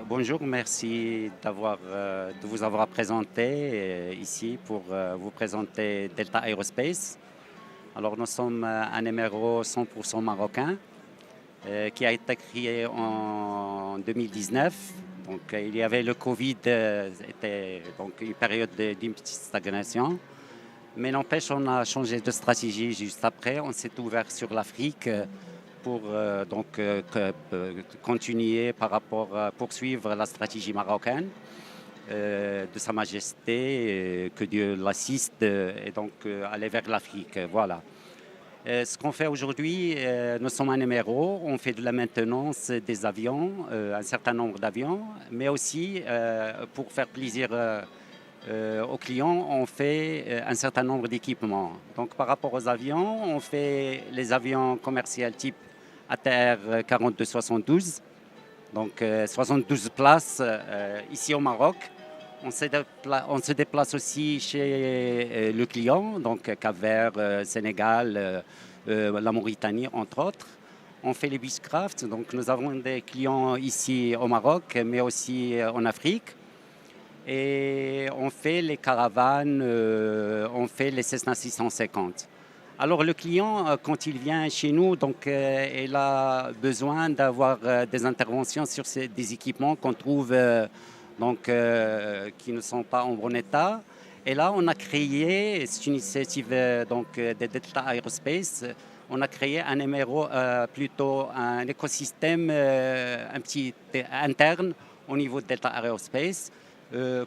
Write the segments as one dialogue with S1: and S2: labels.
S1: Bonjour, merci de vous avoir présenté ici pour vous présenter Delta Aerospace. Alors nous sommes un numéro 100% marocain qui a été créé en 2019. Donc il y avait le Covid, c'était donc une période d'une petite stagnation. Mais n'empêche, on a changé de stratégie juste après. On s'est ouvert sur l'Afrique pour continuer par rapport à poursuivre la stratégie marocaine de Sa Majesté, que Dieu l'assiste, et donc aller vers l'Afrique. Voilà. Ce qu'on fait aujourd'hui, nous sommes un numéro, on fait de la maintenance des avions, un certain nombre d'avions, mais aussi pour faire plaisir aux clients, on fait un certain nombre d'équipements. Donc par rapport aux avions, on fait les avions commerciaux type ATR 42-72, donc 72 places ici au Maroc. On se déplace aussi chez le client, donc Cap-Vert, Sénégal, la Mauritanie, entre autres. On fait les Bushcraft, donc nous avons des clients ici au Maroc, mais aussi en Afrique. Et on fait les caravanes, on fait les Cessna 650. Alors le client, quand il vient chez nous, donc il a besoin d'avoir des interventions sur des équipements qu'on trouve qui ne sont pas en bon état. Et là, on a créé, c'est une initiative de Delta Aerospace, on a créé un numéro, plutôt un écosystème un petit interne au niveau de Delta Aerospace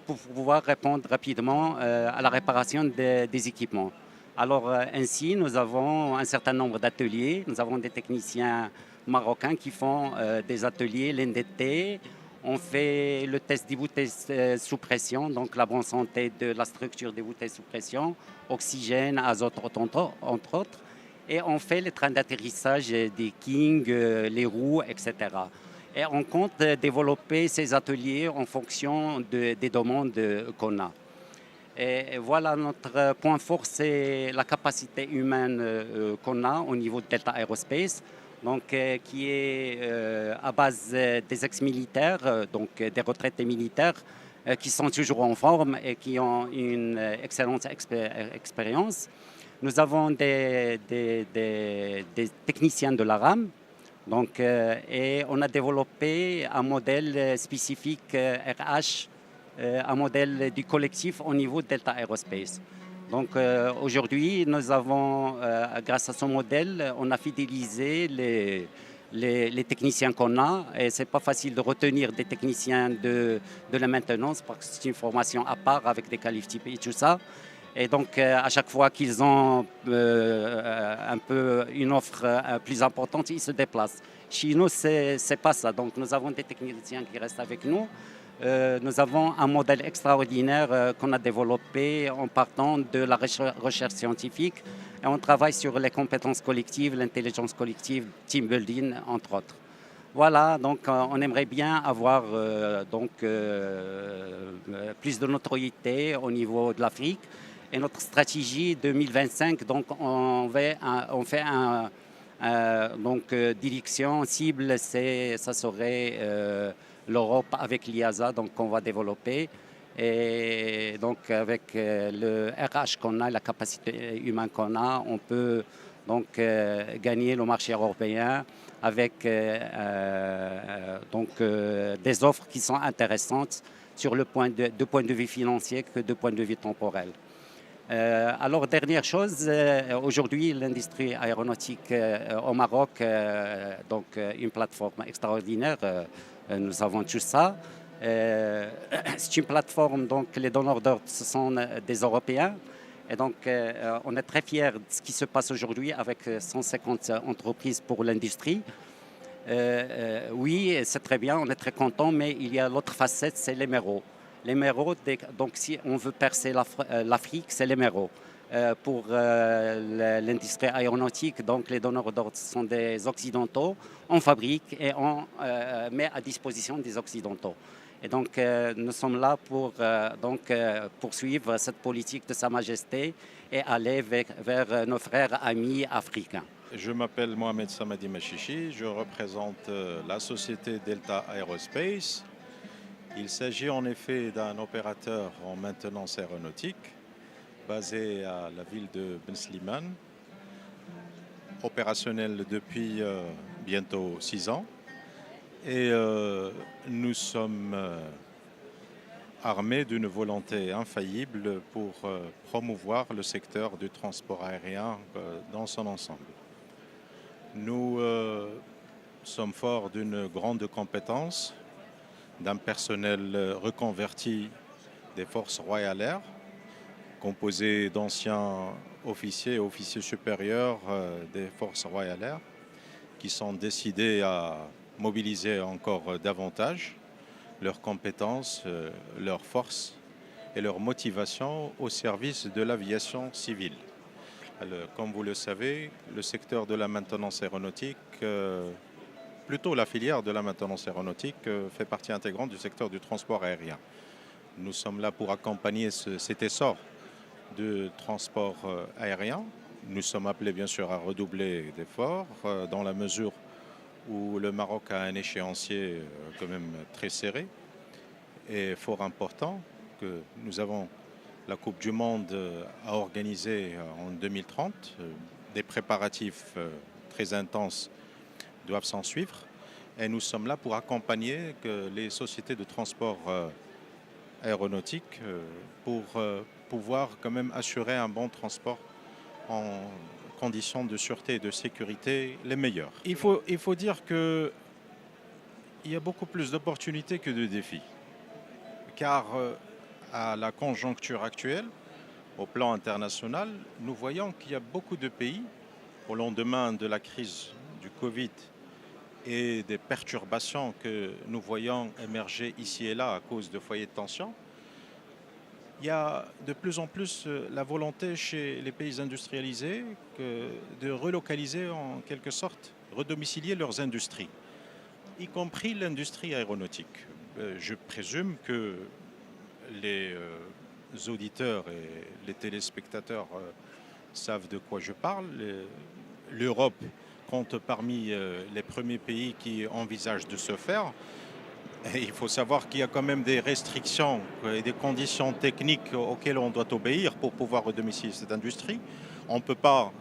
S1: pour pouvoir répondre rapidement à la réparation des équipements. Alors ainsi, nous avons un certain nombre d'ateliers. Nous avons des techniciens marocains qui font des ateliers l'NDT. On fait le test des bouteilles sous pression, donc la bonne santé de la structure des bouteilles sous pression, oxygène, azote, entre autres. Et on fait les trains d'atterrissage des King, les roues, etc. Et on compte développer ces ateliers en fonction des demandes qu'on a. Et voilà, notre point fort, c'est la capacité humaine qu'on a au niveau de Delta Aerospace, donc, qui est à base des ex-militaires, donc des retraités militaires, qui sont toujours en forme et qui ont une excellente expérience. Nous avons des techniciens de la RAM, donc, et on a développé un modèle spécifique RH, un modèle du collectif au niveau de Delta Aerospace. Donc aujourd'hui, nous avons, grâce à ce modèle, on a fidélisé les techniciens qu'on a. Et ce n'est pas facile de retenir des techniciens de la maintenance parce que c'est une formation à part avec des qualifs typés et tout ça. Et donc, à chaque fois qu'ils ont un peu une offre plus importante, ils se déplacent. Chez nous, ce n'est pas ça. Donc, nous avons des techniciens qui restent avec nous. Nous avons un modèle extraordinaire qu'on a développé en partant de la recherche scientifique. Et on travaille sur les compétences collectives, l'intelligence collective, team building, entre autres. Voilà, donc on aimerait bien avoir plus de notoriété au niveau de l'Afrique. Et notre stratégie 2025, donc on fait direction cible, ça serait l'Europe avec l'IASA, donc on va développer. Et donc avec le RH qu'on a, la capacité humaine qu'on a, on peut donc gagner le marché européen avec des offres qui sont intéressantes sur le point de vue financier que de point de vue temporel. Alors, dernière chose, aujourd'hui, l'industrie aéronautique au Maroc, une plateforme extraordinaire, nous avons tout ça. C'est une plateforme, donc les donneurs d'ordre, ce sont des Européens. Et donc, on est très fiers de ce qui se passe aujourd'hui avec 150 entreprises pour l'industrie. Oui, c'est très bien, on est très content, mais il y a l'autre facette, c'est l'Éméro. L'Éméro, donc si on veut percer l'Afrique, c'est l'Éméro. Pour l'industrie aéronautique, donc les donneurs d'ordre sont des Occidentaux. On fabrique et on met à disposition des Occidentaux. Et donc, nous sommes là pour poursuivre cette politique de Sa Majesté et aller vers nos frères amis africains.
S2: Je m'appelle Mohamed Samadi Machichi, je représente la société Delta Aerospace. Il s'agit en effet d'un opérateur en maintenance aéronautique basé à la ville de Ben Slimane, opérationnel depuis bientôt 6 ans. Et nous sommes armés d'une volonté infaillible pour promouvoir le secteur du transport aérien dans son ensemble. Nous sommes forts d'une grande compétence, d'un personnel reconverti des forces royales air, composé d'anciens officiers et officiers supérieurs des forces royales air, qui sont décidés à mobiliser encore davantage leurs compétences, leurs forces et leur motivation au service de l'aviation civile. Alors, comme vous le savez, le secteur de la maintenance aéronautique, plutôt la filière de la maintenance aéronautique, fait partie intégrante du secteur du transport aérien. Nous sommes là pour accompagner cet essor de transport aérien. Nous sommes appelés bien sûr à redoubler d'efforts dans la mesure où le Maroc a un échéancier quand même très serré et fort important, que nous avons la Coupe du Monde à organiser en 2030. Des préparatifs très intenses doivent s'en suivre et nous sommes là pour accompagner les sociétés de transport aéronautique pour pouvoir quand même assurer un bon transport en conditions de sûreté et de sécurité les meilleures. Il faut dire qu'il y a beaucoup plus d'opportunités que de défis, car à la conjoncture actuelle, au plan international, nous voyons qu'il y a beaucoup de pays, au lendemain de la crise du Covid et des perturbations que nous voyons émerger ici et là à cause de foyers de tension, il y a de plus en plus la volonté chez les pays industrialisés de relocaliser en quelque sorte, redomicilier leurs industries, y compris l'industrie aéronautique. Je présume que les auditeurs et les téléspectateurs savent de quoi je parle. L'Europe compte parmi les premiers pays qui envisagent de se faire. Et il faut savoir qu'il y a quand même des restrictions et des conditions techniques auxquelles on doit obéir pour pouvoir redomicilier cette industrie. On ne peut pas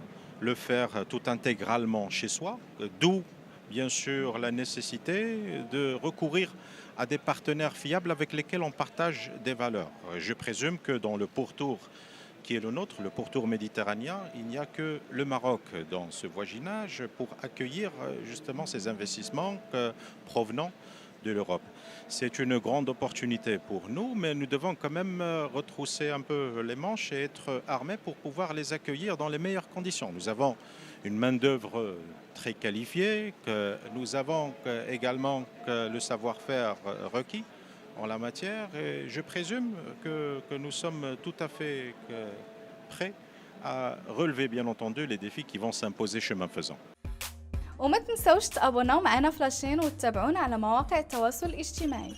S2: le faire tout intégralement chez soi, d'où bien sûr la nécessité de recourir à des partenaires fiables avec lesquels on partage des valeurs. Je présume que dans le pourtour qui est le nôtre, le pourtour méditerranéen, il n'y a que le Maroc dans ce voisinage pour accueillir justement ces investissements provenant de l'Europe. C'est une grande opportunité pour nous, mais nous devons quand même retrousser un peu les manches et être armés pour pouvoir les accueillir dans les meilleures conditions. Nous avons une main-d'œuvre très qualifiée, que nous avons également le savoir-faire requis en la matière et je présume que nous sommes tout à fait prêts à relever bien entendu les défis qui vont s'imposer chemin faisant.
S3: وما تنسوش تابوناو معنا فلاشين وتتابعونا على مواقع التواصل الاجتماعي.